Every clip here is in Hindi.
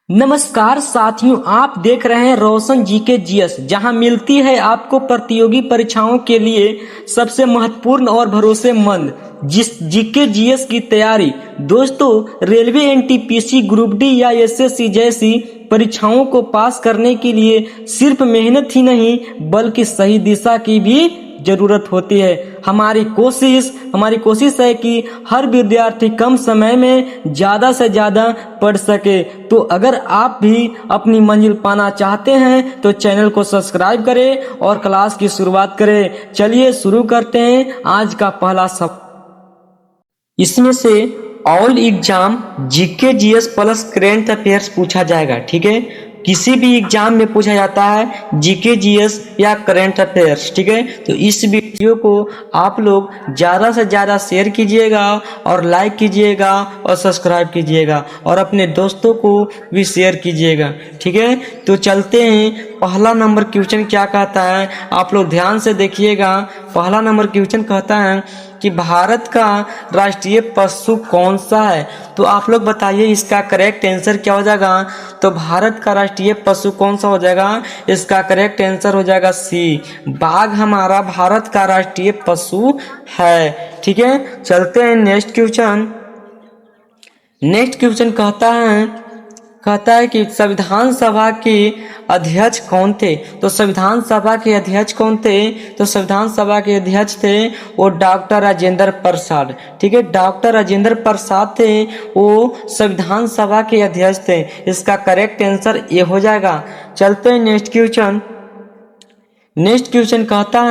नमस्कार साथियों, आप देख रहे हैं रोशन जीके जीएस, जहां मिलती है आपको प्रतियोगी परीक्षाओं के लिए सबसे महत्वपूर्ण और भरोसेमंद जिस जीके जीएस की तैयारी। दोस्तों, रेलवे एनटीपीसी ग्रुप डी या एसएससी जैसी परीक्षाओं को पास करने के लिए सिर्फ मेहनत ही नहीं बल्कि सही दिशा की भी जरूरत होती है। हमारी कोशिश है कि हर विद्यार्थी कम समय में ज्यादा से ज्यादा पढ़ सके। तो अगर आप भी अपनी मंजिल पाना चाहते हैं तो चैनल को सब्सक्राइब करें और क्लास की शुरुआत करें। चलिए शुरू करते हैं आज का पहला सवाल। इसमें से all exam GK GS plus current affairs पूछा जाएगा। ठीक है, किसी भी एग्जाम में पूछा जाता है जीके जीएस या करंट अफेयर्स। ठीक है, तो इस वीडियो को आप लोग ज़्यादा से ज़्यादा शेयर कीजिएगा और लाइक कीजिएगा और सब्सक्राइब कीजिएगा और अपने दोस्तों को भी शेयर कीजिएगा। ठीक है, तो चलते हैं। पहला नंबर क्वेश्चन क्या कहता है, आप लोग ध्यान से देखिएगा। पहला नंबर क्वेश्चन कहता है कि भारत का राष्ट्रीय पशु कौन सा है। तो आप लोग बताइए इसका करेक्ट आंसर क्या हो जाएगा। तो भारत का राष्ट्रीय पशु कौन सा हो जाएगा, इसका करेक्ट आंसर हो जाएगा सी, बाघ हमारा भारत का राष्ट्रीय पशु है। ठीक है, चलते हैं नेक्स्ट क्वेश्चन। नेक्स्ट क्वेश्चन कहता है कि संविधान सभा के अध्यक्ष कौन थे। तो संविधान सभा के अध्यक्ष कौन थे, तो संविधान सभा के अध्यक्ष थे वो डॉक्टर राजेंद्र प्रसाद। ठीक है, डॉक्टर राजेंद्र प्रसाद थे, वो संविधान सभा के अध्यक्ष थे। इसका करेक्ट आंसर ये हो जाएगा। चलते हैं नेक्स्ट क्वेश्चन। नेक्स्ट क्वेश्चन कहता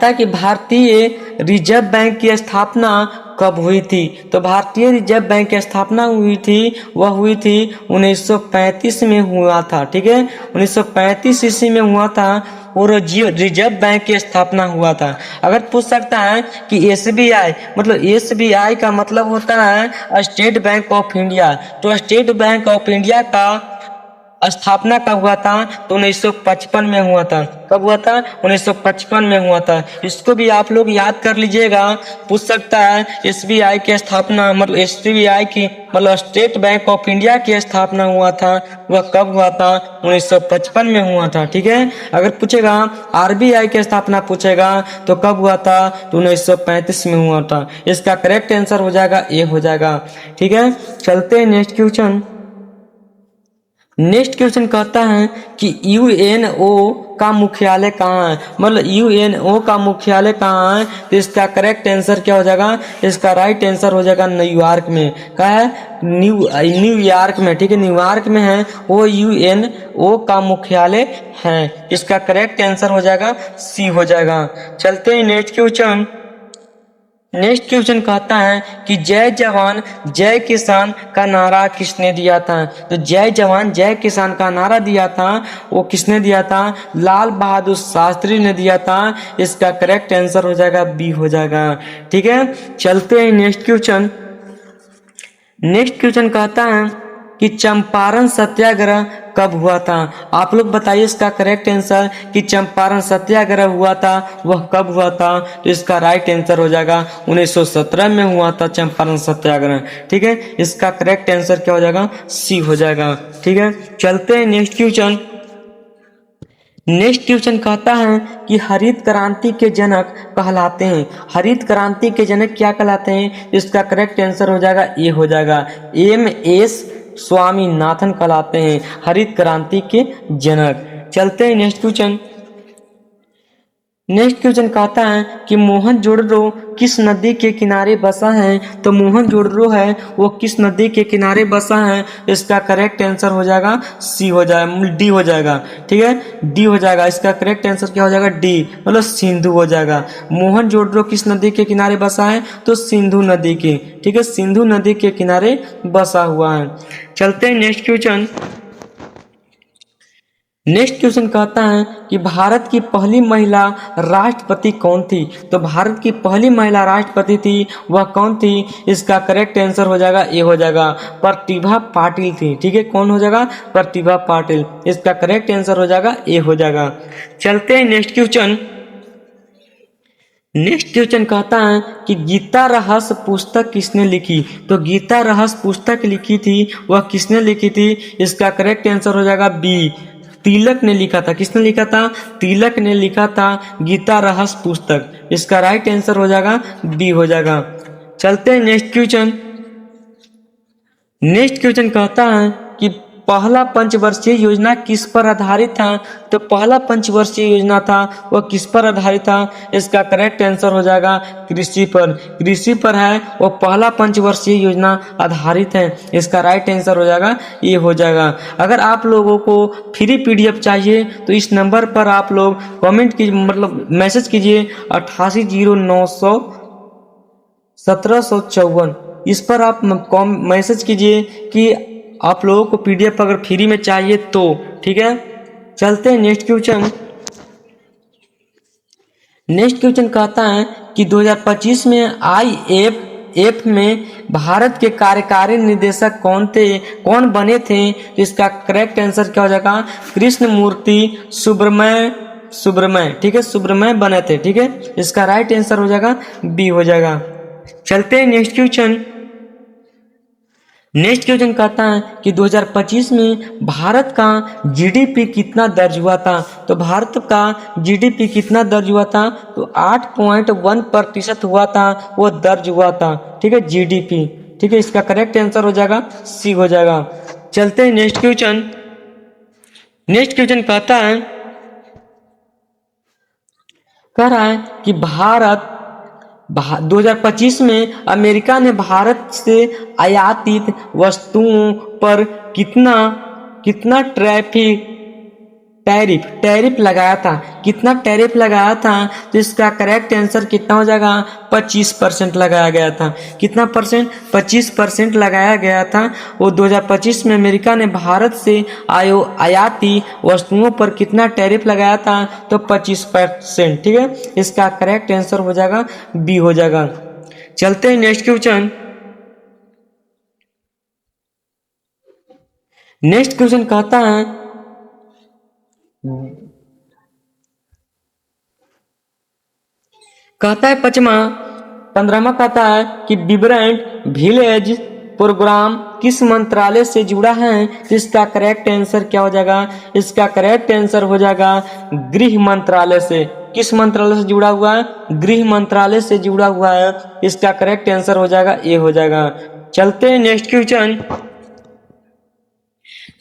है कि भारतीय रिजर्व बैंक की स्थापना कब हुई थी। तो भारतीय रिजर्व बैंक की स्थापना हुई थी 1935 में हुआ था। ठीक है, 1935 ईस्वी में हुआ था और रिजर्व बैंक की स्थापना हुआ था। अगर पूछ सकता है कि एसबीआई, मतलब एसबीआई का मतलब होता है स्टेट बैंक ऑफ इंडिया। तो स्टेट बैंक ऑफ इंडिया का स्थापना कब हुआ था, तो 1955 में हुआ था। कब हुआ था, 1955 में हुआ था। इसको भी आप लोग याद कर लीजिएगा। पूछ सकता है एसबीआई की स्थापना, मतलब एसबीआई की मतलब स्टेट बैंक ऑफ इंडिया की स्थापना हुआ था, वह कब हुआ था, 1955 में हुआ था। ठीक है, अगर पूछेगा आरबीआई की स्थापना पूछेगा तो कब हुआ था, तो 1935 में हुआ था। इसका करेक्ट आंसर हो जाएगा ए हो जाएगा। ठीक है, चलते हैं नेक्स्ट क्वेश्चन। नेक्स्ट क्वेश्चन कहता है कि यूएनओ का मुख्यालय कहाँ है। मतलब यूएनओ का मुख्यालय कहाँ है, तो इसका करेक्ट आंसर क्या हो जाएगा, इसका राइट आंसर हो जाएगा न्यूयॉर्क में। कहा है न्यूयॉर्क में। ठीक है, न्यूयॉर्क में है वो यूएनओ का मुख्यालय है। इसका करेक्ट आंसर हो जाएगा सी हो जाएगा। चलते हैं नेक्स्ट क्वेश्चन। नेक्स्ट क्वेश्चन कहता है कि जय जवान जय किसान का नारा किसने दिया था। तो जय जवान जय किसान का नारा दिया था, वो किसने दिया था, लाल बहादुर शास्त्री ने दिया था। इसका करेक्ट आंसर हो जाएगा बी हो जाएगा। ठीक है, चलते हैं नेक्स्ट क्वेश्चन। नेक्स्ट क्वेश्चन कहता है कि चंपारण सत्याग्रह कब हुआ था। आप लोग बताइए इसका करेक्ट आंसर कि चंपारण सत्याग्रह हुआ था वह कब हुआ था। तो इसका राइट आंसर हो जाएगा 1917 में हुआ था चंपारण सत्याग्रह। ठीक है, इसका करेक्ट आंसर क्या हो जाएगा, सी हो जाएगा। ठीक है, चलते हैं नेक्स्ट क्वेश्चन। नेक्स्ट क्वेश्चन कहता है कि हरित क्रांति के जनक कहलाते हैं। हरित क्रांति के जनक क्या कहलाते हैं, इसका करेक्ट आंसर हो जाएगा ए हो जाएगा, एम.एस. स्वामीनाथन कहलाते हैं हरित क्रांति के जनक। चलते हैं नेक्स्ट क्वेश्चन। नेक्स्ट क्वेश्चन कहता है कि मोहनजोदड़ो किस नदी के किनारे बसा है। तो मोहनजोदड़ो है वो किस नदी के किनारे बसा है। इसका करेक्ट आंसर हो जाएगा सी हो जाएगा, डी हो जाएगा। ठीक है, डी हो जाएगा। इसका करेक्ट आंसर क्या हो जाएगा, डी, मतलब सिंधु हो जाएगा। मोहनजोदड़ो किस नदी के किनारे बसा है, तो सिंधु नदी के। ठीक है, सिंधु नदी के किनारे बसा हुआ है। चलते हैं नेक्स्ट क्वेश्चन। नेक्स्ट क्वेश्चन कहता है कि भारत की पहली महिला राष्ट्रपति कौन थी। तो भारत की पहली महिला राष्ट्रपति थी, वह कौन थी। इसका करेक्ट आंसर हो जाएगा ए हो जाएगा, प्रतिभा पाटिल थी। ठीक है, कौन हो जाएगा, प्रतिभा पाटिल। इसका करेक्ट आंसर हो जाएगा ए हो जाएगा। चलते हैं नेक्स्ट क्वेश्चन। नेक्स्ट क्वेश्चन कहता है कि गीता रहस्य पुस्तक किसने लिखी। तो गीता रहस्य पुस्तक लिखी थी, वह किसने लिखी थी? इसका करेक्ट आंसर हो जाएगा बी, तिलक ने लिखा था। किसने लिखा था? तिलक ने लिखा था गीता रहस्य पुस्तक। इसका राइट आंसर हो जाएगा बी हो जाएगा। चलते हैं नेक्स्ट क्वेश्चन। नेक्स्ट क्वेश्चन कहता है कि पहला पंचवर्षीय योजना किस पर आधारित था। तो पहला पंचवर्षीय योजना था वह किस पर आधारित था? इसका करेक्ट आंसर हो जाएगा कृषि पर। कृषि पर है वो पहला पंचवर्षीय योजना आधारित है। इसका राइट आंसर हो जाएगा ये हो जाएगा। अगर आप लोगों को फ्री पीडीएफ चाहिए तो इस नंबर पर आप लोग कमेंट कीजिए, मतलब मैसेज कीजिए 880900 1754। इस पर आप मैसेज कीजिए कि आप लोगों को पीडीएफ अगर फ्री में चाहिए तो, ठीक है। चलते हैं नेक्स्ट क्वेश्चन। नेक्स्ट क्वेश्चन कहता है कि 2025 में IFF में भारत के कार्यकारी निदेशक कौन बने थे? तो इसका करेक्ट आंसर क्या हो जाएगा? कृष्णमूर्ति सुब्रमण्य, ठीक है, सुब्रमण्य बने थे, ठीक है। इसका राइट आंसर हो जाएगा बी हो जाएगा। चलते हैं नेक्स्ट क्वेश्चन। नेक्स्ट क्वेश्चन कहता है कि 2025 में भारत का जीडीपी कितना दर्ज हुआ था। तो भारत का जीडीपी कितना दर्ज हुआ था? तो 8.1% हुआ था, वो दर्ज हुआ था, ठीक है, जीडीपी, ठीक है। इसका करेक्ट आंसर हो जाएगा सी हो जाएगा। चलते हैं नेक्स्ट क्वेश्चन। नेक्स्ट क्वेश्चन कह रहा है कि 2025 में अमेरिका ने भारत से आयातित वस्तुओं पर कितना टैरिफ लगाया था। कितना टैरिफ लगाया था? तो इसका करेक्ट आंसर कितना हो जाएगा? 25% लगाया गया था। कितना परसेंट? 25% लगाया गया था। वो 2025 में अमेरिका ने भारत से आयाती वस्तुओं पर कितना टैरिफ लगाया था? तो 25%, ठीक है। इसका करेक्ट आंसर हो जाएगा बी हो जाएगा। चलते हैं नेक्स्ट क्वेश्चन। नेक्स्ट क्वेश्चन कहता है 15वां कहता है कि विब्रेंट विलेज प्रोग्राम किस मंत्रालय से जुड़ा है। इसका करेक्ट आंसर क्या हो जाएगा? इसका करेक्ट आंसर हो जाएगा गृह मंत्रालय से। किस मंत्रालय से जुड़ा हुआ है? गृह मंत्रालय से जुड़ा हुआ है। इसका करेक्ट आंसर हो जाएगा ए हो जाएगा। चलते हैं नेक्स्ट क्वेश्चन।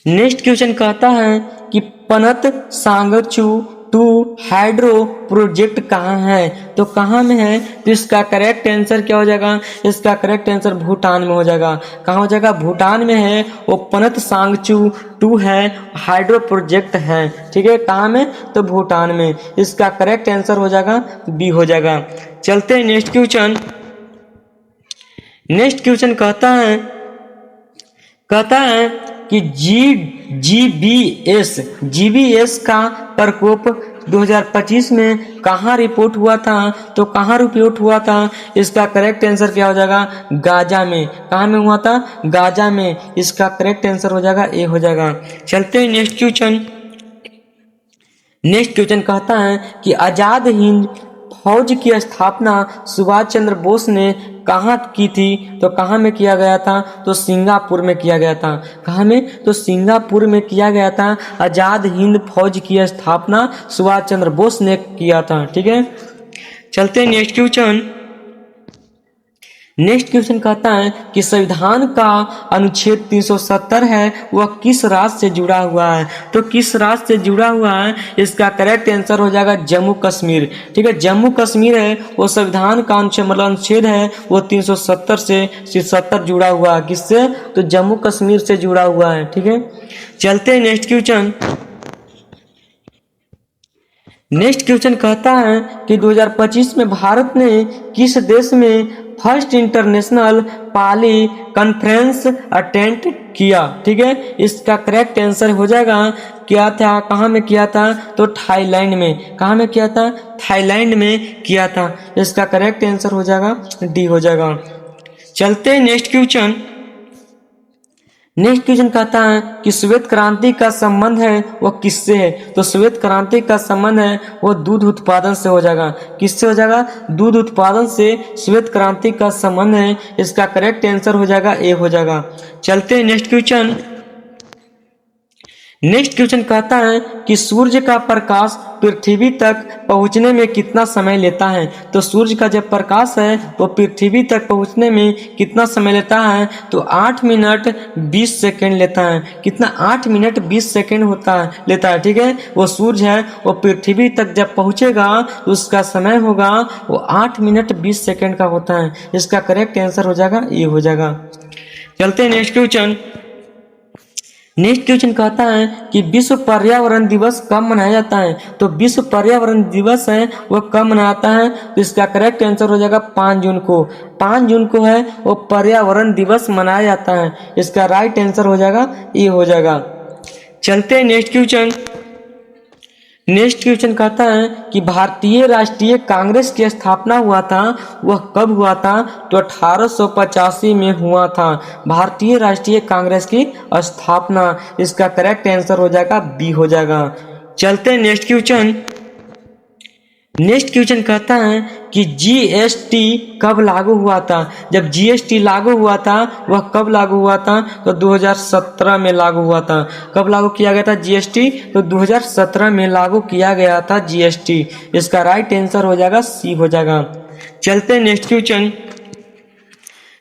नेक्स्ट क्वेश्चन कहता है कि पनत सांगचू 2 हाइड्रो प्रोजेक्ट कहाँ है। तो कहाँ में है? तो इसका करेक्ट आंसर क्या हो जाएगा? इसका करेक्ट आंसर भूटान में हो जाएगा। कहाँ हो जाएगा? भूटान में है। वो पनत सांगचू 2 है, हाइड्रो प्रोजेक्ट है, ठीक है। कहाँ में? तो भूटान में। इसका करेक्ट आंसर हो जाएगा बी हो जाएगा। चलते हैं नेक्स्ट क्वेश्चन। नेक्स्ट क्वेश्चन कहता है कि जीबीएस का प्रकोप 2025 में कहाँ रिपोर्ट हुआ था। तो कहाँ रिपोर्ट हुआ था? इसका करेक्ट आंसर क्या हो जाएगा? गाजा में। कहाँ में हुआ था? गाजा में। इसका करेक्ट आंसर हो जाएगा ए हो जाएगा। चलते हैं नेक्स्ट क्वेश्चन। नेक्स्ट क्वेश्चन कहता है कि आजाद हिंद फौज की स्थापना सुभाष चंद्र बोस ने कहाँ की थी। तो कहाँ में किया गया था? तो सिंगापुर में किया गया था। कहाँ में? तो सिंगापुर में किया गया था। आजाद हिंद फौज की स्थापना सुभाष चंद्र बोस ने किया था, ठीक है। चलते हैं नेक्स्ट क्वेश्चन। नेक्स्ट क्वेश्चन कहता है कि संविधान का अनुच्छेद 370 है, वह किस राज्य से जुड़ा हुआ है। तो किस राज्य से जुड़ा हुआ है? इसका करेक्ट आंसर हो जाएगा जम्मू कश्मीर, ठीक है। जम्मू कश्मीर है वो संविधान का अनुच्छेद है वो 370 से 70 जुड़ा हुआ है। किससे? तो जम्मू कश्मीर से जुड़ा हुआ है, ठीक है। चलते हैं नेक्स्ट क्वेश्चन। नेक्स्ट क्वेश्चन कहता है कि 2025 में भारत ने किस देश में फर्स्ट इंटरनेशनल पाली कॉन्फ्रेंस अटेंड किया, ठीक है। इसका करेक्ट आंसर हो जाएगा क्या था? कहाँ में किया था? तो थाईलैंड में। कहाँ में किया था? थाईलैंड में किया था। इसका करेक्ट आंसर हो जाएगा डी हो जाएगा। चलते हैं नेक्स्ट क्वेश्चन। नेक्स्ट क्वेश्चन कहता है कि श्वेत क्रांति का संबंध है वह किससे है। तो श्वेत क्रांति का संबंध है वो दूध उत्पादन से हो जाएगा। किससे हो जाएगा? दूध उत्पादन से श्वेत क्रांति का संबंध है। इसका करेक्ट आंसर हो जाएगा ए हो जाएगा। चलते हैं नेक्स्ट क्वेश्चन। नेक्स्ट क्वेश्चन कहता है कि सूर्य का प्रकाश पृथ्वी तक पहुंचने में कितना समय लेता है। तो सूर्य का जब प्रकाश है वो पृथ्वी तक पहुंचने में कितना समय लेता है? तो 8 मिनट 20 सेकेंड लेता है। कितना? 8 मिनट 20 सेकेंड लेता है। ठीक है, वो सूर्य है वो पृथ्वी तक जब पहुंचेगा तो उसका समय होगा वो 8 मिनट 20 सेकेंड का होता है। इसका करेक्ट आंसर हो जाएगा ये हो जाएगा। चलते हैं नेक्स्ट क्वेश्चन। नेक्स्ट क्वेश्चन कहता है कि विश्व पर्यावरण दिवस कब मनाया जाता है। तो विश्व पर्यावरण दिवस है वह कब मनाया जाता है? तो इसका करेक्ट आंसर हो जाएगा 5 जून को। 5 जून को है वो पर्यावरण दिवस मनाया जाता है। इसका राइट आंसर हो जाएगा ये हो जाएगा। चलते हैं नेक्स्ट क्वेश्चन। नेक्स्ट क्वेश्चन कहता है कि भारतीय राष्ट्रीय कांग्रेस की स्थापना हुआ था वह कब हुआ था। तो 1885 में हुआ था भारतीय राष्ट्रीय कांग्रेस की स्थापना। इसका करेक्ट आंसर हो जाएगा बी हो जाएगा। चलते हैं नेक्स्ट क्वेश्चन। नेक्स्ट क्वेश्चन कहता है कि जीएसटी कब लागू हुआ था। जब जीएसटी लागू हुआ था वह कब लागू हुआ था। तो 2017 में लागू हुआ था। कब लागू किया गया था जीएसटी? तो 2017 में लागू किया गया था जीएसटी। इसका राइट आंसर हो जाएगा सी हो जाएगा। चलते हैं नेक्स्ट क्वेश्चन।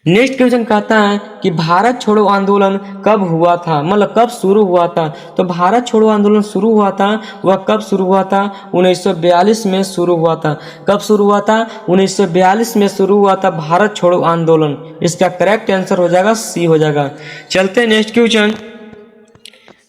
नेक्स्ट क्वेश्चन कहता है कि भारत छोड़ो आंदोलन कब हुआ था, मतलब कब शुरू हुआ था। तो भारत छोड़ो आंदोलन शुरू हुआ था वह कब शुरू हुआ था? 1942 में शुरू हुआ था। कब शुरू हुआ था? 1942 में शुरू हुआ था भारत छोड़ो आंदोलन। इसका करेक्ट आंसर हो जाएगा सी हो जाएगा। चलते हैं नेक्स्ट क्वेश्चन।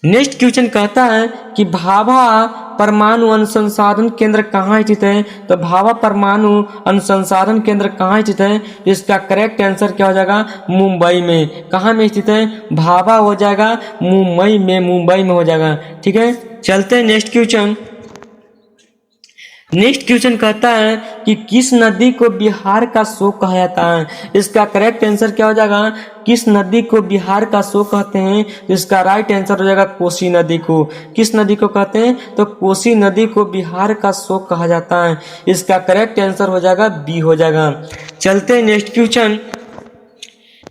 नेक्स्ट क्वेश्चन कहता है कि भाभा परमाणु अनुसंधान केंद्र कहाँ स्थित है। तो भाभा परमाणु अनुसंधान केंद्र कहाँ स्थित है? इसका करेक्ट आंसर क्या हो जाएगा? मुंबई में। कहाँ में स्थित है? भाभा हो जाएगा मुंबई में हो जाएगा। ठीक है, चलते हैं नेक्स्ट क्वेश्चन। नेक्स्ट क्वेश्चन कहता है कि किस नदी को बिहार का शोक कहा जाता है। इसका करेक्ट आंसर क्या हो जाएगा? किस नदी को बिहार का शोक कहते हैं? तो इसका राइट आंसर हो जाएगा कोसी नदी को। किस नदी को कहते हैं? तो कोसी नदी को बिहार का शोक कहा जाता है। इसका करेक्ट आंसर हो जाएगा बी हो जाएगा। चलते हैं नेक्स्ट क्वेश्चन।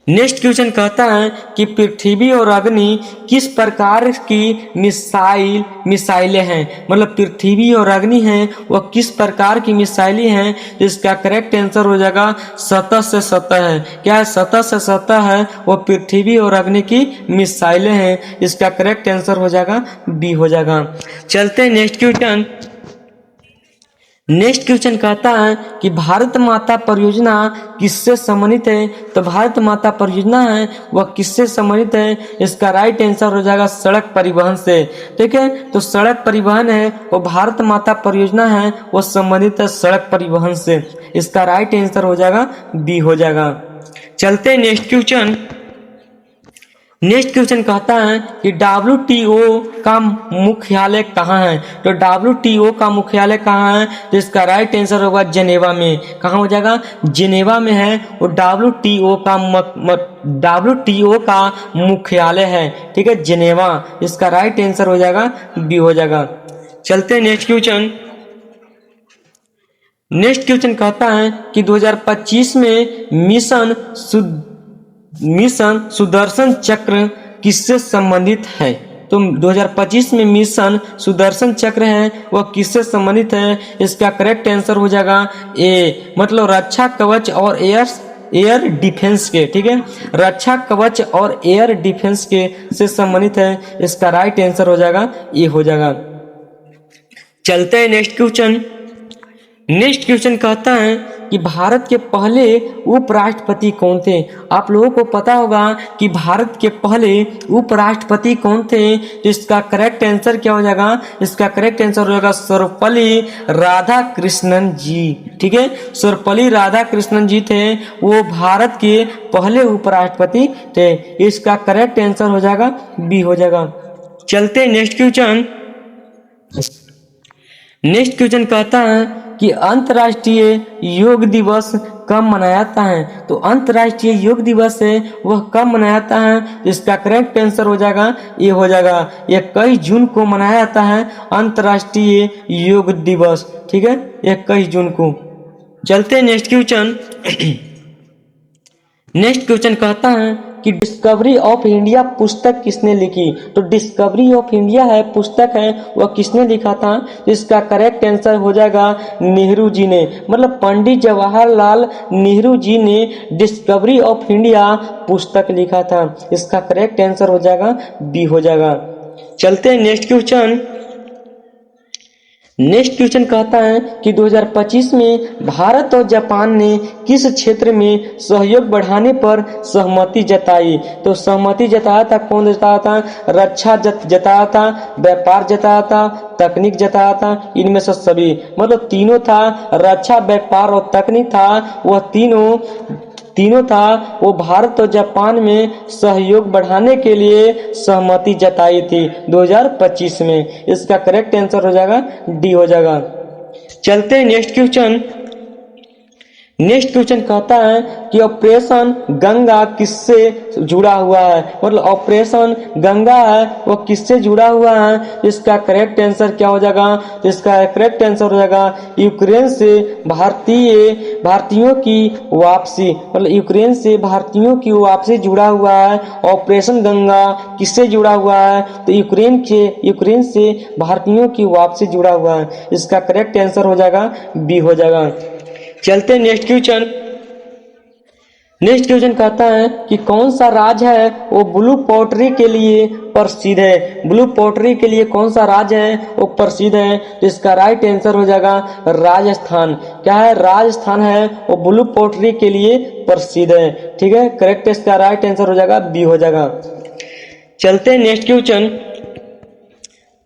नेक्स्ट क्वेश्चन कहता है कि पृथ्वी और अग्नि किस प्रकार की मिसाइलें हैं। मतलब पृथ्वी और अग्नि हैं वह किस प्रकार की मिसाइलें हैं। इसका करेक्ट आंसर हो जाएगा सतह से सतह है। क्या है? सतह से सतह है वो पृथ्वी और अग्नि की मिसाइलें हैं। इसका करेक्ट आंसर हो जाएगा बी हो जाएगा। चलते हैं नेक्स्ट क्वेश्चन। नेक्स्ट क्वेश्चन कहता है कि भारत माता परियोजना किससे संबंधित है। तो भारत माता परियोजना है वह किससे संबंधित है। इसका राइट आंसर हो जाएगा सड़क परिवहन से। ठीक है, तो सड़क परिवहन है वो भारत माता परियोजना है वो संबंधित है सड़क परिवहन से। इसका राइट आंसर हो जाएगा बी हो जाएगा। चलते हैं नेक्स्ट क्वेश्चन। नेक्स्ट क्वेश्चन कहता है कि WTO का मुख्यालय कहाँ है। तो WTO का मुख्यालय कहाँ है। तो इसका राइट आंसर होगा जेनेवा में। कहाँ हो जाएगा? जेनेवा में है वो WTO का मुख्यालय है। ठीक है, जेनेवा। इसका राइट आंसर हो जाएगा बी हो जाएगा। चलते हैं नेक्स्ट क्वेश्चन। नेक्स्ट क्वेश्चन कहता है कि 2025 में मिशन सुदर्शन चक्र किससे संबंधित है। तो 2025 में मिशन सुदर्शन चक्र है वह किससे संबंधित है। इसका करेक्ट आंसर हो जाएगा ए, मतलब रक्षा कवच और एयर डिफेंस के। ठीक है, रक्षा कवच और एयर डिफेंस के से संबंधित है। इसका राइट आंसर हो जाएगा ए हो जाएगा। चलते हैं नेक्स्ट क्वेश्चन। नेक्स्ट क्वेश्चन कहता है कि भारत के पहले उपराष्ट्रपति कौन थे। आप लोगों को पता होगा कि भारत के पहले उपराष्ट्रपति कौन थे। तो इसका करेक्ट आंसर क्या हो जाएगा? इसका करेक्ट आंसर हो जाएगा सर्वपल्ली राधाकृष्णन जी। ठीक है, सर्वपल्ली राधाकृष्णन जी थे वो भारत के पहले उपराष्ट्रपति थे। इसका करेक्ट आंसर हो जाएगा बी हो जाएगा। चलते नेक्स्ट क्वेश्चन। नेक्स्ट क्वेश्चन कहता है कि अंतर्राष्ट्रीय योग दिवस कब मनाया जाता है? तो अंतर्राष्ट्रीय योग दिवस है वह कब मनाया जाता है? इसका करेक्ट आंसर हो जाएगा, ये हो जाएगा 21 जून को मनाया जाता है अंतर्राष्ट्रीय योग दिवस। ठीक है, 21 जून को। चलते हैं नेक्स्ट क्वेश्चन। नेक्स्ट क्वेश्चन कहता है कि डिस्कवरी ऑफ इंडिया पुस्तक किसने लिखी? तो डिस्कवरी ऑफ इंडिया है पुस्तक है वह किसने लिखा था? इसका करेक्ट आंसर हो जाएगा नेहरू जी ने, मतलब पंडित जवाहरलाल नेहरू जी ने डिस्कवरी ऑफ इंडिया पुस्तक लिखा था। इसका करेक्ट आंसर हो जाएगा बी हो जाएगा। चलते हैं नेक्स्ट क्वेश्चन। नेक्स्ट क्वेश्चन कहता है कि 2025 में भारत और जापान ने किस क्षेत्र में सहयोग बढ़ाने पर सहमति जताई? तो सहमति जताया था, कौन जताया था? रक्षा जताया था, व्यापार जताया था, तकनीक जताया था, इनमें से सभी, मतलब तीनों था। रक्षा, व्यापार और तकनीक था, वह तीनों था वो भारत और जापान में सहयोग बढ़ाने के लिए सहमति जताई थी 2025 में। इसका करेक्ट आंसर हो जाएगा डी हो जाएगा। चलते हैं नेक्स्ट क्वेश्चन। नेक्स्ट क्वेश्चन कहता है कि ऑपरेशन गंगा किससे जुड़ा हुआ है? मतलब ऑपरेशन गंगा है वो किससे जुड़ा हुआ है? इसका करेक्ट आंसर क्या हो जाएगा? इसका करेक्ट आंसर हो जाएगा यूक्रेन से भारतीयों की वापसी, मतलब यूक्रेन से भारतीयों की वापसी जुड़ा हुआ है। ऑपरेशन गंगा किससे जुड़ा हुआ है? तो यूक्रेन से भारतीयों की वापसी जुड़ा हुआ है। इसका करेक्ट आंसर हो जाएगा बी हो जाएगा। चलते हैं नेक्स्ट क्वेश्चन। नेक्स्ट क्वेश्चन कहता है कि कौन सा राज्य है वो ब्लू पोट्री के लिए प्रसिद्ध है? ब्लू पोट्री के लिए कौन सा राज्य है वो प्रसिद्ध है? तो इसका राइट आंसर हो जाएगा राजस्थान। क्या है? राजस्थान है वो ब्लू पोट्री के लिए प्रसिद्ध है। ठीक है, करेक्ट, इसका राइट आंसर हो जाएगा बी हो जाएगा। चलते हैं नेक्स्ट क्वेश्चन।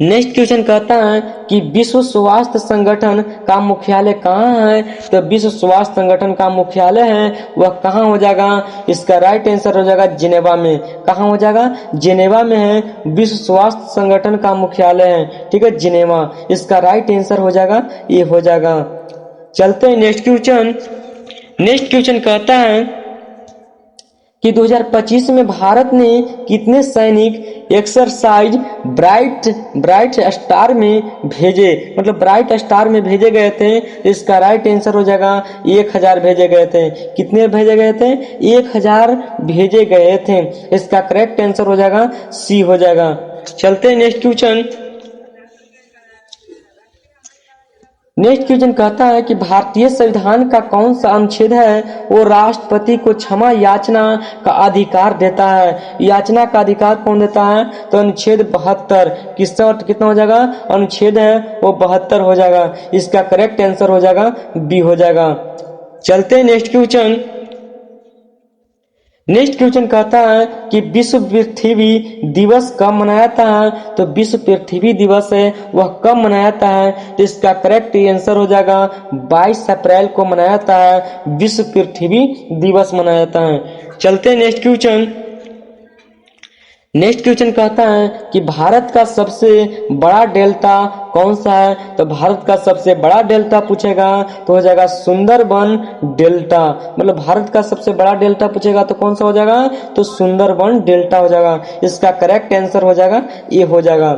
नेक्स्ट क्वेश्चन कहता है कि विश्व स्वास्थ्य संगठन का मुख्यालय कहाँ है? तो विश्व स्वास्थ्य संगठन का मुख्यालय है वह कहाँ हो जाएगा? इसका राइट आंसर हो जाएगा जिनेवा में। कहाँ हो जाएगा? जिनेवा में है विश्व स्वास्थ्य संगठन का मुख्यालय है। ठीक है, जिनेवा। इसका राइट आंसर हो जाएगा ये हो जाएगा। चलते हैं नेक्स्ट क्वेश्चन। नेक्स्ट क्वेश्चन कहता है कि 2025 में भारत ने कितने सैनिक एक्सरसाइज ब्राइट स्टार में भेजे? मतलब ब्राइट स्टार में भेजे गए थे। इसका राइट आंसर हो जाएगा 1000 भेजे गए थे। कितने भेजे गए थे? 1000 भेजे गए थे। इसका करेक्ट आंसर हो जाएगा सी हो जाएगा। चलते हैं नेक्स्ट क्वेश्चन। नेक्स्ट क्वेश्चन कहता है कि भारतीय संविधान का कौन सा अनुच्छेद है वो राष्ट्रपति को क्षमा याचना का अधिकार देता है? याचना का अधिकार कौन देता है? तो अनुच्छेद 72। कितना हो जाएगा? अनुच्छेद है वो 72 हो जाएगा। इसका करेक्ट आंसर हो जाएगा बी हो जाएगा। चलते हैं नेक्स्ट क्वेश्चन। नेक्स्ट क्वेश्चन कहता है कि विश्व पृथ्वी दिवस कब मनाया जाता है? तो विश्व पृथ्वी दिवस है वह कब मनाया जाता है? तो इसका करेक्ट आंसर हो जाएगा 22 अप्रैल को मनाया जाता है। विश्व पृथ्वी दिवस मनाया जाता है। चलते हैं नेक्स्ट क्वेश्चन। नेक्स्ट क्वेश्चन कहता है कि भारत का सबसे बड़ा डेल्टा कौन सा है? तो भारत का सबसे बड़ा डेल्टा पूछेगा तो हो जाएगा सुंदरबन डेल्टा। मतलब भारत का सबसे बड़ा डेल्टा पूछेगा तो कौन सा हो जाएगा? तो सुंदरबन डेल्टा हो जाएगा। इसका करेक्ट आंसर हो जाएगा ये हो जाएगा।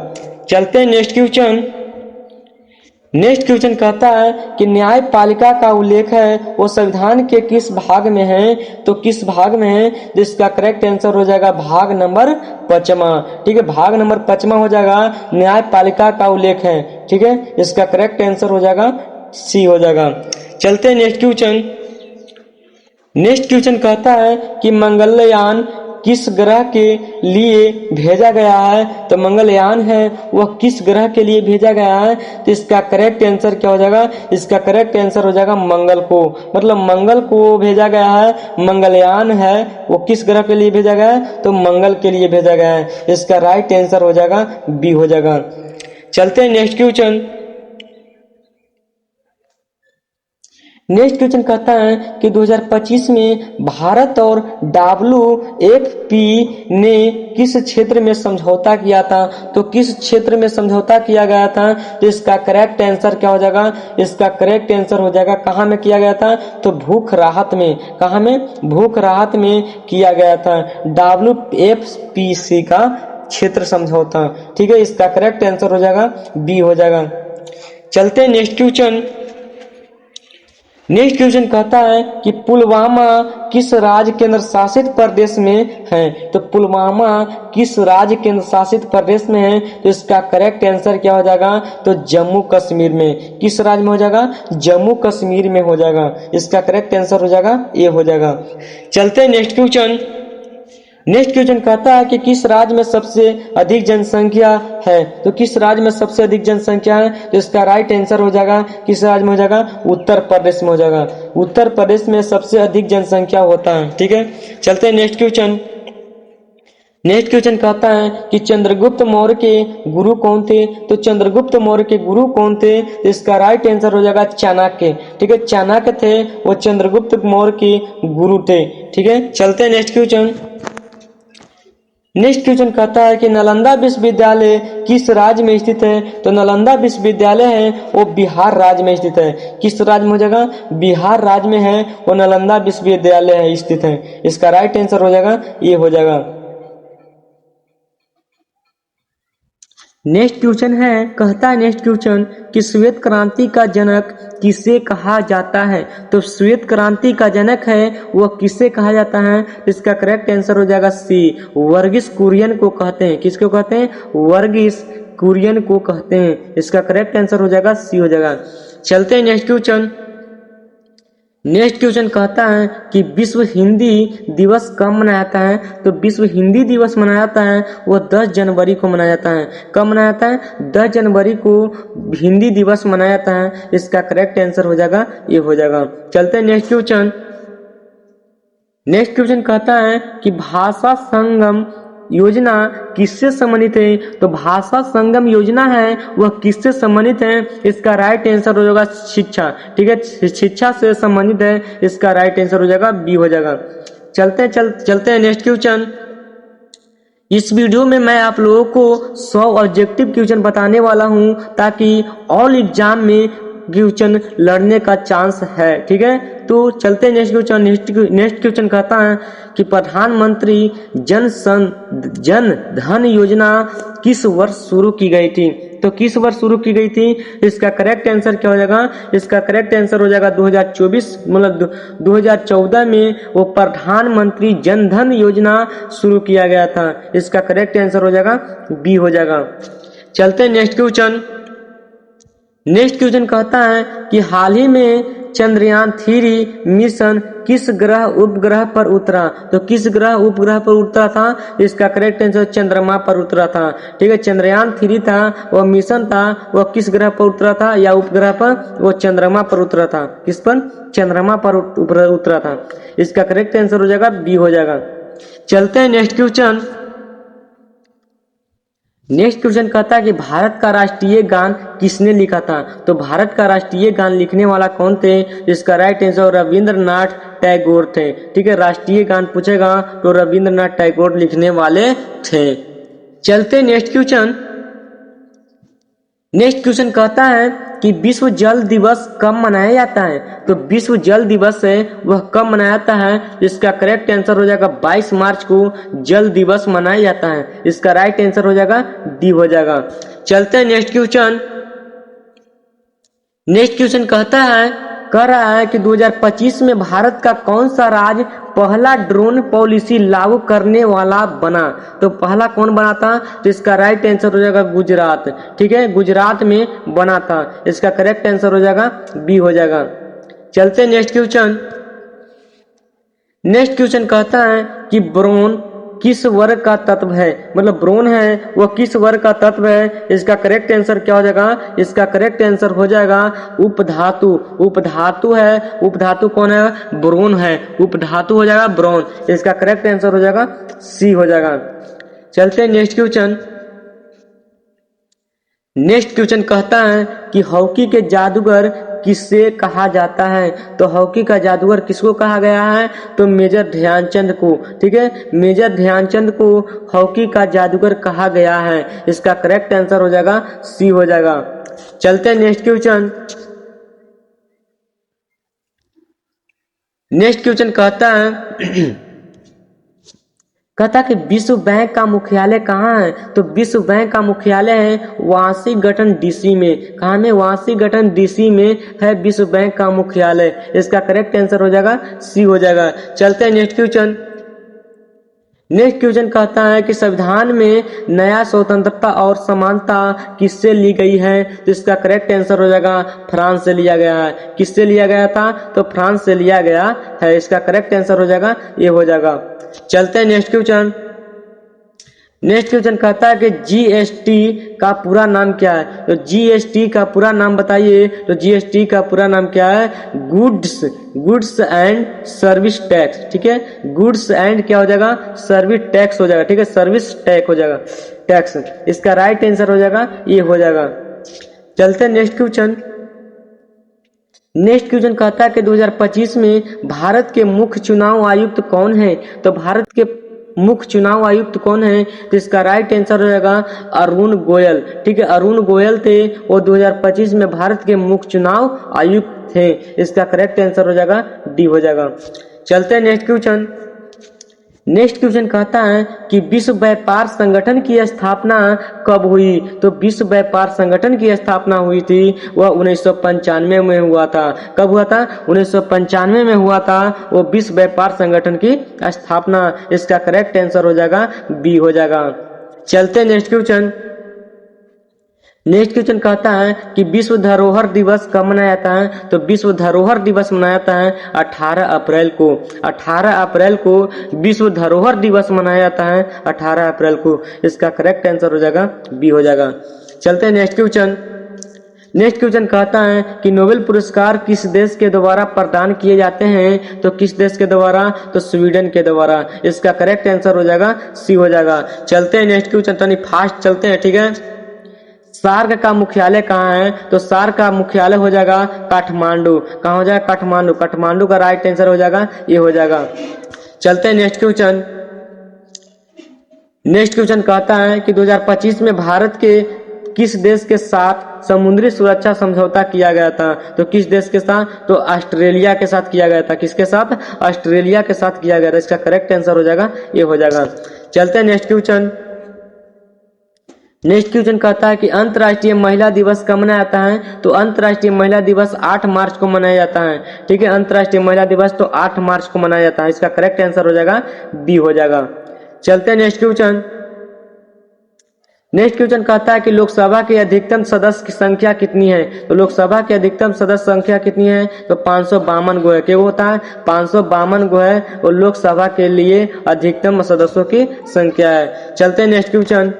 चलते हैं नेक्स्ट क्वेश्चन। नेक्स्ट क्वेश्चन कहता है कि न्यायपालिका का उल्लेख है वो संविधान के किस भाग में है? तो किस भाग में है? जिसका करेक्ट आंसर हो जाएगा भाग नंबर 5वां। ठीक है, भाग नंबर 5वां हो जाएगा न्यायपालिका का उल्लेख है। ठीक है, इसका करेक्ट आंसर हो जाएगा सी हो जाएगा। चलते हैं नेक्स्ट क्वेश्चन। नेक्स्ट क्वेश्चन कहता है कि मंगलयान किस ग्रह के लिए भेजा गया है? तो मंगलयान है वह किस ग्रह के लिए भेजा गया है? तो इसका करेक्ट आंसर क्या हो जाएगा? इसका करेक्ट आंसर हो जाएगा मंगल को। मतलब मंगल को भेजा गया है। मंगलयान है वो किस ग्रह के लिए भेजा गया है? तो मंगल के लिए भेजा गया है। इसका राइट आंसर हो जाएगा बी हो जाएगा। चलते हैं नेक्स्ट क्वेश्चन। नेक्स्ट क्वेश्चन कहता है कि 2025 में भारत और WFP ने किस क्षेत्र में समझौता किया था। तो किस क्षेत्र में समझौता किया गया था, तो इसका करेक्ट आंसर क्या हो जाएगा, इसका करेक्ट आंसर हो जाएगा कहाँ में किया गया था, तो भूख राहत में। कहाँ में, भूख राहत में किया गया था, WFPC का क्षेत्र समझौता। ठीक है, इसका करेक्ट आंसर हो जाएगा बी हो जाएगा। चलते हैं नेक्स्ट क्वेश्चन। नेक्स्ट क्वेश्चन कहता है कि पुलवामा किस राज्य केंद्र शासित प्रदेश में है। तो पुलवामा किस राज्य केंद्र शासित प्रदेश में है, तो इसका करेक्ट आंसर क्या हो जाएगा, तो जम्मू कश्मीर में। किस राज्य में हो जाएगा, जम्मू कश्मीर में हो जाएगा। इसका करेक्ट आंसर हो जाएगा ए हो जाएगा। चलते हैं नेक्स्ट क्वेश्चन। नेक्स्ट क्वेश्चन कहता है कि किस राज्य में सबसे अधिक जनसंख्या है। तो किस राज्य में सबसे अधिक जनसंख्या है, तो इसका राइट आंसर हो जाएगा किस राज्य में हो जाएगा, उत्तर प्रदेश में हो जाएगा। उत्तर प्रदेश में सबसे अधिक जनसंख्या होता है। ठीक है, चलते हैं नेक्स्ट क्वेश्चन। नेक्स्ट क्वेश्चन कहता है कि चंद्रगुप्त मौर्य के गुरु कौन थे। तो चंद्रगुप्त मौर्य के गुरु कौन थे, तो इसका राइट आंसर हो जाएगा चाणक्य। ठीक है, चाणक्य थे वो चंद्रगुप्त मौर्य के गुरु थे। ठीक है, चलते हैं नेक्स्ट क्वेश्चन। नेक्स्ट क्वेश्चन कहता है कि नालंदा विश्वविद्यालय किस राज्य में स्थित है। तो नालंदा विश्वविद्यालय है वो बिहार राज्य में स्थित है। किस राज्य में हो जाएगा, बिहार राज्य में है वो नालंदा विश्वविद्यालय है स्थित है। इसका राइट आंसर हो जाएगा ये हो जाएगा। नेक्स्ट क्वेश्चन है, कहता है नेक्स्ट क्वेश्चन कि श्वेत क्रांति का जनक किसे कहा जाता है। तो श्वेत क्रांति का जनक है वह किसे कहा जाता है, इसका करेक्ट आंसर हो जाएगा सी, वर्गीस कुरियन को कहते हैं। किसको कहते हैं, वर्गीस कुरियन को कहते हैं। इसका करेक्ट आंसर हो जाएगा सी हो जाएगा। चलते हैं नेक्स्ट क्वेश्चन। नेक्स्ट क्वेश्चन कहता है कि विश्व हिंदी दिवस कब मनाया जाता है। तो विश्व हिंदी दिवस मनाया जाता है वो 10 जनवरी को मनाया जाता है। कब मनाया जाता है, 10 जनवरी को हिंदी दिवस मनाया जाता है। इसका करेक्ट आंसर हो जाएगा ये हो जाएगा। चलते हैं नेक्स्ट क्वेश्चन। नेक्स्ट क्वेश्चन कहता है कि भाषा संगम योजना किससे संबंधित है। तो भाषा संगम योजना है वह किससे संबंधित है, इसका राइट आंसर हो जाएगा शिक्षा। ठीक है, शिक्षा से संबंधित है। इसका राइट आंसर हो जाएगा बी हो जाएगा। चलते हैं नेक्स्ट क्वेश्चन। इस वीडियो में मैं आप लोगों को 100 ऑब्जेक्टिव क्वेश्चन बताने वाला हूं ताकि ऑल एग्जाम में क्वेश्चन लड़ने का चांस है। ठीक है, तो चलते हैं नेक्स्ट क्वेश्चन। नेक्स्ट क्वेश्चन कहता है कि प्रधानमंत्री जन धन योजना किस वर्ष शुरू की गई थी। तो किस वर्ष शुरू की गई थी, इसका करेक्ट आंसर क्या हो जाएगा, इसका करेक्ट आंसर हो जाएगा 2024 मतलब 2014 में वो प्रधानमंत्री जन धन योजना शुरू किया गया था। इसका करेक्ट आंसर हो जाएगा बी हो जाएगा। चलते हैं नेक्स्ट क्वेश्चन। नेक्स्ट क्वेश्चन कहता है कि हाल ही में चंद्रयान 3 मिशन किस ग्रह उपग्रह पर उतरा। तो किस ग्रह उपग्रह पर उतरा था, इसका करेक्ट आंसर चंद्रमा पर उतरा था। ठीक है, चंद्रयान 3 था वह मिशन था वह किस ग्रह पर उतरा था या उपग्रह पर, वो चंद्रमा पर उतरा था। किस पर, चंद्रमा पर उतरा था। इसका करेक्ट आंसर हो जाएगा बी हो जाएगा। चलते हैं नेक्स्ट क्वेश्चन। नेक्स्ट क्वेश्चन कहता है कि भारत का राष्ट्रीय गान किसने लिखा था। तो भारत का राष्ट्रीय गान लिखने वाला कौन थे, इसका राइट आंसर रविंद्रनाथ टैगोर थे। ठीक है, राष्ट्रीय गान पूछेगा तो रविंद्रनाथ टैगोर लिखने वाले थे। चलते नेक्स्ट क्वेश्चन। नेक्स्ट क्वेश्चन कहता है कि विश्व जल दिवस कब मनाया जाता है। तो विश्व जल दिवस है वह कब मनाया जाता है, इसका करेक्ट आंसर हो जाएगा 22 मार्च को जल दिवस मनाया जाता है। इसका राइट आंसर हो जाएगा डी हो जाएगा। चलते हैं नेक्स्ट क्वेश्चन। नेक्स्ट क्वेश्चन कह रहा है कि 2025 में भारत का कौन सा राज्य पहला ड्रोन पॉलिसी लागू करने वाला बना। तो पहला कौन बना था, तो इसका राइट आंसर हो जाएगा गुजरात। ठीक है, गुजरात में बना था। इसका करेक्ट आंसर हो जाएगा बी हो जाएगा। चलते हैं नेक्स्ट क्वेश्चन। नेक्स्ट क्वेश्चन कहता है कि ब्रोन किस वर्ग का तत्व है, मतलब ब्रोन है वह किस वर्ग का तत्व है। इसका करेक्ट आंसर क्या हो जाएगा, इसका करेक्ट आंसर हो जाएगा उपधातु। उपधातु है, उपधातु कौन है, ब्रोन है। उपधातु हो जाएगा ब्रोन। इसका करेक्ट आंसर हो जाएगा सी हो जाएगा। चलते हैं नेक्स्ट क्वेश्चन। नेक्स्ट क्वेश्चन कहता है कि हॉकी के जादूगर किससे कहा जाता है? तो हॉकी का जादूगर किसको कहा गया है? तो मेजर ध्यानचंद को। ठीक है, मेजर ध्यानचंद को हॉकी का जादूगर कहा गया है। इसका करेक्ट आंसर हो जाएगा सी हो जाएगा। चलते हैं नेक्स्ट क्वेश्चन। नेक्स्ट क्वेश्चन कहता है कहता कि विश्व बैंक का मुख्यालय कहाँ है? तो विश्व बैंक का मुख्यालय है वाशिंगटन डीसी में। कहाँ में? वाशिंगटन डीसी में है विश्व बैंक का मुख्यालय। इसका करेक्ट आंसर हो जाएगा सी हो जाएगा। चलते हैं नेक्स्ट क्वेश्चन। नेक्स्ट क्वेश्चन कहता है कि संविधान में नया स्वतंत्रता और समानता किससे ली गई है? तो इसका करेक्ट आंसर हो जाएगा फ्रांस से लिया गया है। किससे लिया गया था? तो फ्रांस से लिया गया है। इसका करेक्ट आंसर हो जाएगा ये हो जाएगा। चलते हैं नेक्स्ट क्वेश्चन। नेक्स्ट क्वेश्चन कहता है कि जीएसटी का पूरा नाम क्या है? तो जीएसटी का पूरा नाम बताइए। तो जीएसटी का पूरा नाम क्या है? Goods and service tax. ठीक है, गुड्स एंड क्या हो जाएगा? सर्विस टैक्स हो जाएगा। ठीक है, सर्विस टैक्स हो जाएगा, टैक्स। इसका राइट आंसर हो जाएगा ये हो जाएगा। चलते हैं नेक्स्ट क्वेश्चन। नेक्स्ट क्वेश्चन कहता है कि 2025 में भारत के मुख्य चुनाव आयुक्त कौन है? तो भारत के मुख्य चुनाव आयुक्त कौन है? तो इसका राइट आंसर हो जाएगा अरुण गोयल। ठीक है, अरुण गोयल थे, वो 2025 में भारत के मुख्य चुनाव आयुक्त थे। इसका करेक्ट आंसर हो जाएगा डी हो जाएगा। चलते हैं नेक्स्ट क्वेश्चन। नेक्स्ट क्वेश्चन कहता है कि विश्व व्यापार संगठन की स्थापना कब हुई? तो विश्व व्यापार संगठन की स्थापना हुई थी वह 1995 में हुआ था। कब हुआ था? 1995 में हुआ था वो विश्व व्यापार संगठन की स्थापना। इसका करेक्ट आंसर हो जाएगा बी हो जाएगा। चलते नेक्स्ट क्वेश्चन। नेक्स्ट क्वेश्चन कहता है कि विश्व धरोहर दिवस कब मनाया जाता है? तो विश्व धरोहर दिवस मनाया जाता है 18 अप्रैल को। 18 अप्रैल को विश्व धरोहर दिवस मनाया जाता है 18 अप्रैल को। इसका करेक्ट आंसर हो जाएगा बी हो जाएगा। चलते हैं नेक्स्ट क्वेश्चन। नेक्स्ट क्वेश्चन कहता है कि नोबेल पुरस्कार किस देश के द्वारा प्रदान किए जाते हैं? तो किस देश के द्वारा? तो स्वीडन के द्वारा। इसका करेक्ट आंसर हो जाएगा सी हो जाएगा। चलते हैं नेक्स्ट क्वेश्चन, तनी फास्ट चलते हैं। ठीक है, सार्क का मुख्यालय कहाँ है? तो सार्क का मुख्यालय हो जाएगा काठमांडू। कहाँ हो जाएगा? काठमांडू। काठमांडू का राइट आंसर हो जाएगा ये हो जाएगा। चलते हैं नेक्स्ट क्वेश्चन। नेक्स्ट क्वेश्चन कहता है कि 2025 में भारत के किस देश के साथ समुद्री सुरक्षा समझौता किया गया था? तो किस देश के साथ? तो ऑस्ट्रेलिया के साथ किया गया था। किसके साथ? ऑस्ट्रेलिया के साथ किया गया था। इसका करेक्ट आंसर हो जाएगा ये हो जाएगा। चलते हैं नेक्स्ट क्वेश्चन। नेक्स्ट क्वेश्चन कहता है कि अंतर्राष्ट्रीय महिला दिवस कब मनाया जाता है? तो अंतर्राष्ट्रीय महिला दिवस 8 मार्च को मनाया जाता है। ठीक है, अंतर्राष्ट्रीय महिला दिवस तो 8 मार्च को मनाया जाता है। इसका करेक्ट आंसर हो जाएगा बी हो जाएगा। चलते हैं नेक्स्ट क्वेश्चन। नेक्स्ट क्वेश्चन कहता है कि लोकसभा की अधिकतम सदस्य की संख्या कितनी है? तो लोकसभा की अधिकतम सदस्य संख्या कितनी है? तो 552 गो है। क्या होता है? 552 गो है, और लोकसभा के लिए अधिकतम सदस्यों की संख्या है। चलते हैं नेक्स्ट क्वेश्चन।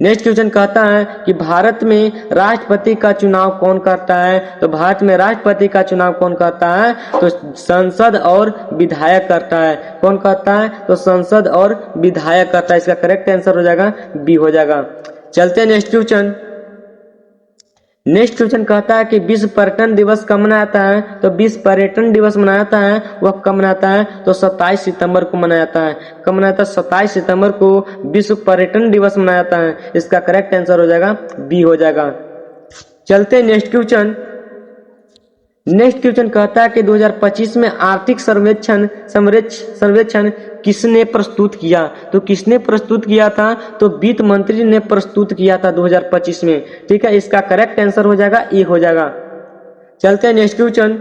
नेक्स्ट क्वेश्चन कहता है कि भारत में राष्ट्रपति का चुनाव कौन करता है? तो भारत में राष्ट्रपति का चुनाव कौन करता है? तो संसद और विधायक करता है। कौन करता है? तो संसद और विधायक करता है। इसका करेक्ट आंसर हो जाएगा बी हो जाएगा। चलते हैं नेक्स्ट क्वेश्चन। नेक्स्ट क्वेश्चन कहता है कि विश्व पर्यटन दिवस कब मनाया जाता है? तो विश्व पर्यटन दिवस मनाया जाता है वह कब मनाया जाता है? तो 27 सितंबर को मनाया जाता है। कब मनाया जाता है? 27 सितंबर को विश्व पर्यटन दिवस मनाया जाता है। इसका करेक्ट आंसर हो जाएगा बी हो जाएगा। चलते हैं नेक्स्ट क्वेश्चन। नेक्स्ट क्वेश्चन कहता है कि 2025 में आर्थिक सर्वेक्षण किसने प्रस्तुत किया? तो किसने प्रस्तुत किया था? तो वित्त मंत्री ने प्रस्तुत किया था 2025 में। ठीक है, इसका करेक्ट आंसर हो जाएगा ए हो जाएगा। चलते हैं नेक्स्ट क्वेश्चन।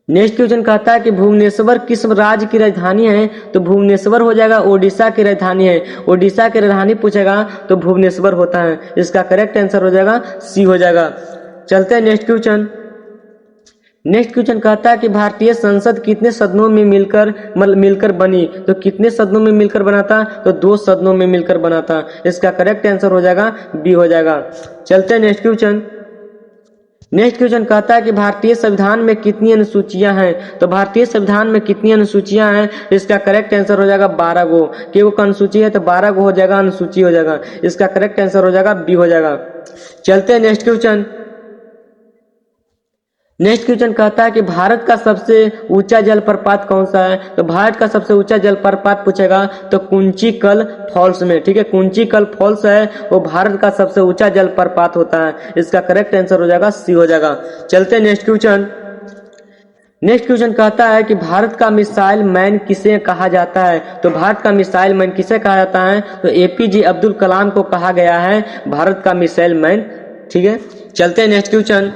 नेक्स्ट क्वेश्चन कहता है कि भुवनेश्वर किस राज्य की राजधानी है? तो भुवनेश्वर हो जाएगा ओडिशा की राजधानी है। ओडिशा की राजधानी पूछेगा तो भुवनेश्वर होता है। इसका करेक्ट आंसर हो जाएगा सी हो जाएगा। चलते हैं नेक्स्ट क्वेश्चन। नेक्स्ट क्वेश्चन कहता है कि भारतीय संसद कितने सदनों में मिलकर बनी? तो कितने सदनों में मिलकर बना था? तो 2 सदनों में मिलकर बना था। इसका करेक्ट आंसर हो जाएगा बी हो जाएगा। चलते हैं नेक्स्ट क्वेश्चन। नेक्स्ट क्वेश्चन कहता है कि भारतीय संविधान में कितनी अनुसूचियां हैं? तो भारतीय संविधान में कितनी अनुसूचियां हैं? इसका करेक्ट आंसर हो जाएगा 12 गो। कि वो अनुसूची है तो 12 गो हो जाएगा, अनुसूची हो जाएगा। इसका करेक्ट आंसर हो जाएगा बी हो जाएगा। चलते हैं नेक्स्ट क्वेश्चन। नेक्स्ट क्वेश्चन कहता है कि भारत का सबसे ऊंचा जलप्रपात कौन सा है। तो भारत का सबसे ऊंचा जलप्रपात पूछेगा तो कुंचिकल फॉल्स में, ठीक है, कुंचिकल फॉल्स है वो भारत का सबसे ऊंचा जलप्रपात होता है। इसका करेक्ट आंसर हो जाएगा सी हो जाएगा। चलते नेक्स्ट क्वेश्चन। नेक्स्ट क्वेश्चन कहता है कि भारत का मिसाइल मैन किसे कहा जाता है। तो भारत का मिसाइल मैन किसे कहा जाता है। तो एपीजे अब्दुल कलाम को कहा गया है भारत का मिसाइल मैन, ठीक है। चलते हैं नेक्स्ट क्वेश्चन।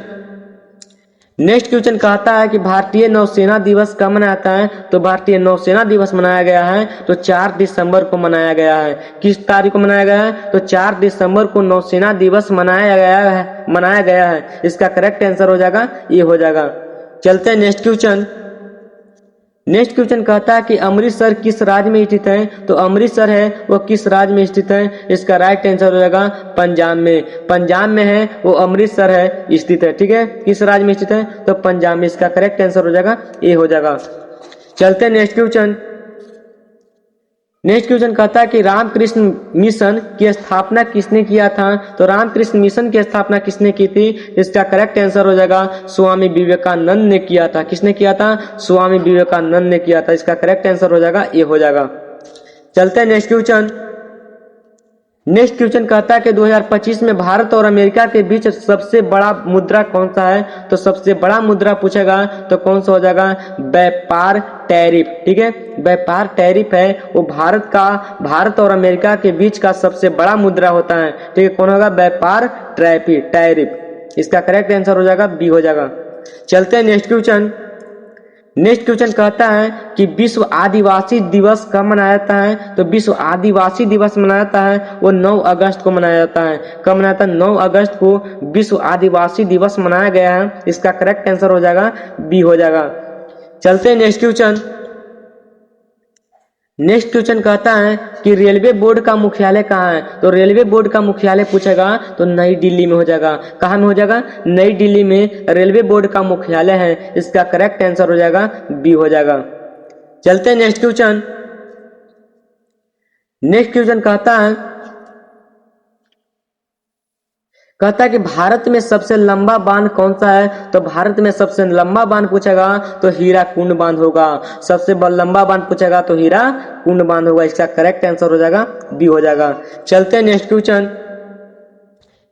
नेक्स्ट क्वेश्चन कहता है कि भारतीय नौसेना दिवस कब मनाया जाता है। तो भारतीय नौसेना दिवस मनाया गया है तो 4 दिसंबर को मनाया गया है। किस तारीख को मनाया गया है। तो 4 दिसंबर को नौसेना दिवस मनाया गया है। इसका करेक्ट आंसर हो जाएगा ये हो जाएगा। चलते हैं नेक्स्ट क्वेश्चन। नेक्स्ट क्वेश्चन कहता है कि अमृतसर किस राज्य में स्थित है। तो अमृतसर है वो किस राज्य में स्थित है। इसका राइट आंसर हो जाएगा पंजाब में। पंजाब में है वो अमृतसर है स्थित है, ठीक है। किस राज्य में स्थित है तो पंजाब में। इसका करेक्ट आंसर हो जाएगा ए हो जाएगा। चलते हैं नेक्स्ट क्वेश्चन। नेक्स्ट क्वेश्चन कहता है कि रामकृष्ण मिशन की स्थापना किसने किया था। तो रामकृष्ण मिशन की स्थापना किसने की थी। इसका करेक्ट आंसर हो जाएगा स्वामी विवेकानंद ने किया था। किसने किया था। स्वामी विवेकानंद ने किया था। इसका करेक्ट आंसर हो जाएगा ये हो जाएगा। चलते हैं नेक्स्ट क्वेश्चन। नेक्स्ट क्वेश्चन कहता है कि 2025 में भारत और अमेरिका के बीच सबसे बड़ा मुद्रा कौन सा है। तो सबसे बड़ा मुद्रा पूछेगा तो कौन सा हो जाएगा व्यापार टैरिफ, ठीक है। व्यापार टैरिफ है वो भारत और अमेरिका के बीच का सबसे बड़ा मुद्रा होता है, ठीक है। कौन होगा व्यापार टैरिफ। इसका करेक्ट आंसर हो जाएगा बी हो जाएगा। चलते हैं नेक्स्ट क्वेश्चन। नेक्स्ट क्वेश्चन कहता है कि विश्व आदिवासी दिवस कब मनाया जाता है। तो विश्व आदिवासी दिवस मनाया जाता है वो 9 अगस्त को मनाया जाता है। कब मनाया जाता है 9 अगस्त को विश्व आदिवासी दिवस मनाया गया है। इसका करेक्ट आंसर हो जाएगा बी हो जाएगा। चलते हैं नेक्स्ट क्वेश्चन। नेक्स्ट क्वेश्चन कहता है कि रेलवे बोर्ड का मुख्यालय कहाँ है। तो रेलवे बोर्ड का मुख्यालय पूछेगा तो नई दिल्ली में हो जाएगा। कहाँ में हो जाएगा नई दिल्ली में रेलवे बोर्ड का मुख्यालय है। इसका करेक्ट आंसर हो जाएगा बी हो जाएगा। चलते हैं नेक्स्ट क्वेश्चन। नेक्स्ट क्वेश्चन कहता है कि भारत में सबसे लंबा बांध कौन सा है। तो भारत में सबसे लंबा बांध पूछेगा तो हीराकुंड बांध होगा। सबसे लंबा बांध पूछेगा तो हीराकुंड बांध होगा। इसका करेक्ट आंसर हो जाएगा बी हो जाएगा। चलते हैं नेक्स्ट क्वेश्चन।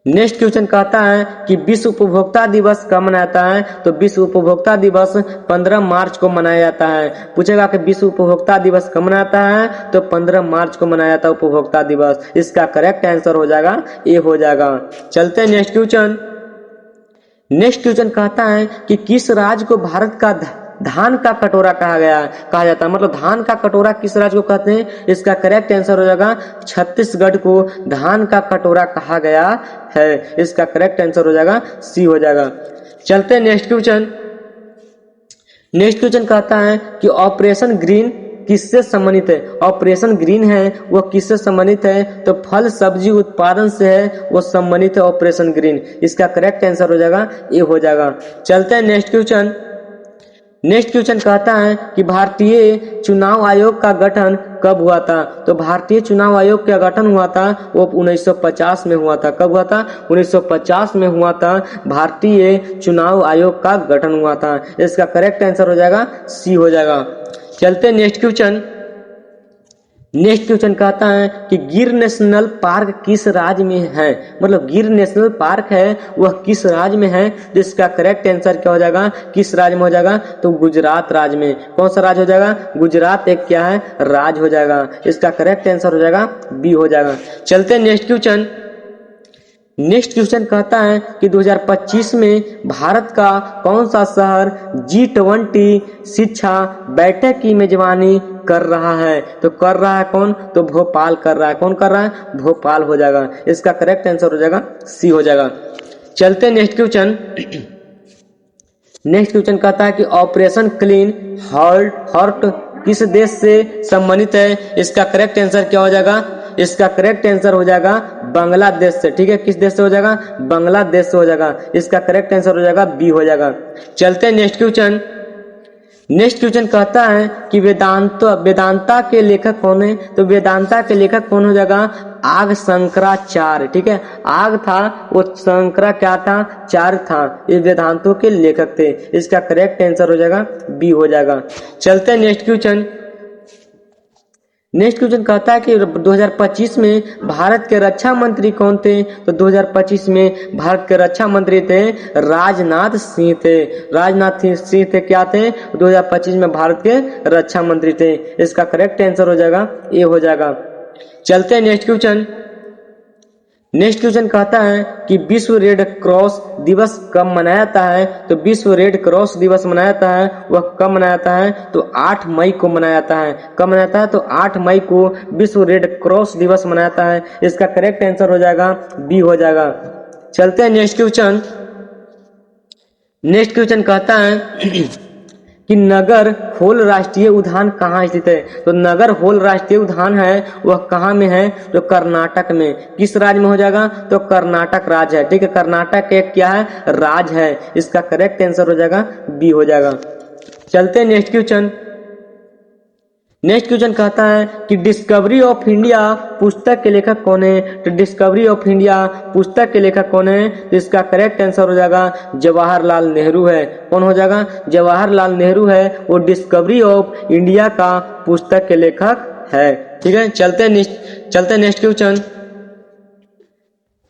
नेक्स्ट क्वेश्चन कहता है कि विश्व उपभोक्ता दिवस कब मनाया जाता है। तो विश्व उपभोक्ता दिवस 15 मार्च को मनाया जाता है। पूछेगा कि विश्व उपभोक्ता दिवस कब मनाया जाता है। तो 15 मार्च को मनाया जाता है उपभोक्ता दिवस। इसका करेक्ट आंसर हो जाएगा ए हो जाएगा। चलते हैं नेक्स्ट क्वेश्चन। नेक्स्ट क्वेश्चन कहता है कि किस राज्य को भारत का धान का कटोरा कहा जाता है। मतलब धान का कटोरा किस राज्य को कहते हैं। इसका करेक्ट आंसर हो जाएगा छत्तीसगढ़ को धान का कटोरा कहा गया है। इसका करेक्ट आंसर हो जाएगा सी हो जाएगा। चलते हैं नेक्स्ट क्वेश्चन। नेक्स्ट क्वेश्चन कहता है कि ऑपरेशन ग्रीन किससे संबंधित है। ऑपरेशन ग्रीन है वो किससे संबंधित है। तो फल सब्जी उत्पादन से है वो संबंधित है ऑपरेशन ग्रीन। इसका करेक्ट आंसर हो जाएगा ए हो जाएगा। चलते हैं नेक्स्ट क्वेश्चन। नेक्स्ट क्वेश्चन कहता है कि भारतीय चुनाव आयोग का गठन कब हुआ था। तो भारतीय चुनाव आयोग का गठन हुआ था वो 1950 में हुआ था। कब हुआ था 1950 में हुआ था भारतीय चुनाव आयोग का गठन हुआ था। इसका करेक्ट आंसर हो जाएगा सी हो जाएगा। चलते नेक्स्ट क्वेश्चन। नेक्स्ट क्वेश्चन कहता है कि गिर नेशनल पार्क किस राज्य में है। मतलब गिर नेशनल पार्क है वह किस राज्य में है। जिसका करेक्ट आंसर क्या हो जाएगा किस राज्य में हो जाएगा। तो गुजरात राज्य में। कौन सा राज्य हो जाएगा गुजरात एक क्या है राज्य हो जाएगा। इसका करेक्ट आंसर हो जाएगा बी हो जाएगा। चलते हैं नेक्स्ट क्वेश्चन। नेक्स्ट क्वेश्चन कहता है कि 2025 में भारत का कौन सा शहर G20 शिक्षा बैठक की मेजबानी कर रहा है। तो कर रहा है कौन। तो भोपाल कर रहा है। कौन कर रहा है भोपाल हो जाएगा। इसका करेक्ट आंसर हो जाएगा सी हो जाएगा। चलते नेक्स्ट क्वेश्चन। नेक्स्ट क्वेश्चन कहता है कि ऑपरेशन क्लीन हार्ट किस देश से संबंधित है। इसका करेक्ट आंसर क्या हो जाएगा। इसका करेक्ट आंसर हो जाएगा बांग्लादेश से। ठीक है किस देश से हो जाएगा बांग्लादेश से हो जाएगा। इसका करेक्ट आंसर हो जाएगा बी हो जाएगा। चलते हैं नेक्स्ट क्वेश्चन। नेक्स्ट क्वेश्चन कहता है कि वेदांता के लेखक कौन है? तो वेदांता के लेखक कौन हो जाएगा? आग शंकराचार्य। ठीक है, आग था वो, शंकरा क्या था? चार्य था। ये वेदांतों के लेखक थे। इसका करेक्ट आंसर हो जाएगा बी हो जाएगा। चलते हैं नेक्स्ट क्वेश्चन। नेक्स्ट क्वेश्चन कहता है कि 2025 में भारत के रक्षा मंत्री कौन थे? तो 2025 में भारत के रक्षा मंत्री थे राजनाथ सिंह थे। राजनाथ सिंह थे, क्या थे? 2025 में भारत के रक्षा मंत्री थे। इसका करेक्ट आंसर हो जाएगा ए हो जाएगा। चलते हैं नेक्स्ट क्वेश्चन। नेक्स्ट क्वेश्चन कहता है कि विश्व रेड क्रॉस दिवस कब मनाया जाता है? तो विश्व रेड क्रॉस दिवस मनाया जाता है, वह कब मनाया जाता है? तो 8 मई को मनाया जाता है। कब मनाया जाता है? तो 8 मई को विश्व रेड क्रॉस दिवस मनाया जाता है। इसका करेक्ट आंसर हो जाएगा बी हो जाएगा। चलते हैं नेक्स्ट क्वेश्चन। नेक्स्ट क्वेश्चन कहता है कि नगर होल राष्ट्रीय उद्यान कहाँ स्थित है? तो नगर होल राष्ट्रीय उद्यान है वह कहाँ में है? तो कर्नाटक में। किस राज्य में हो जाएगा? तो कर्नाटक राज्य है। ठीक है, कर्नाटक एक क्या है? राज्य है। इसका करेक्ट आंसर हो जाएगा बी हो जाएगा। चलते हैं नेक्स्ट क्वेश्चन। नेक्स्ट क्वेश्चन कहता है कि डिस्कवरी ऑफ इंडिया पुस्तक के लेखक कौन है? तो डिस्कवरी ऑफ इंडिया पुस्तक के लेखक कौन है? तो इसका करेक्ट आंसर हो जाएगा जवाहरलाल नेहरू है। कौन हो जाएगा? जवाहरलाल नेहरू है, वो डिस्कवरी ऑफ इंडिया का पुस्तक के लेखक है। ठीक है, चलते नेक्स्ट क्वेश्चन।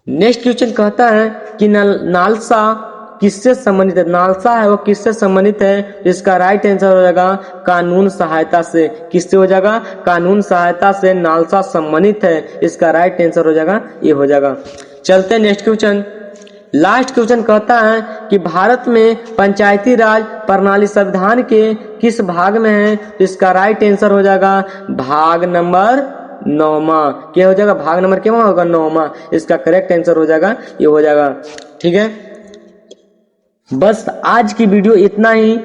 नेक्स्ट क्वेश्चन कहता है कि नालसा किससे संबंधित है? नालसा है वो किससे संबंधित है? इसका राइट आंसर हो जाएगा कानून सहायता से। किससे हो जाएगा? कानून सहायता से नालसा संबंधित है। इसका राइट आंसर हो जाएगा ये हो जाएगा। चलते हैं नेक्स्ट क्वेश्चन। लास्ट क्वेश्चन कहता है कि भारत में पंचायती राज प्रणाली संविधान के किस भाग में है? इसका राइट आंसर हो जाएगा भाग नंबर 9वां। क्या हो जाएगा? भाग नंबर क्या होगा? 9वां। इसका करेक्ट आंसर हो जाएगा ये हो जाएगा। ठीक है, बस आज की वीडियो इतना ही।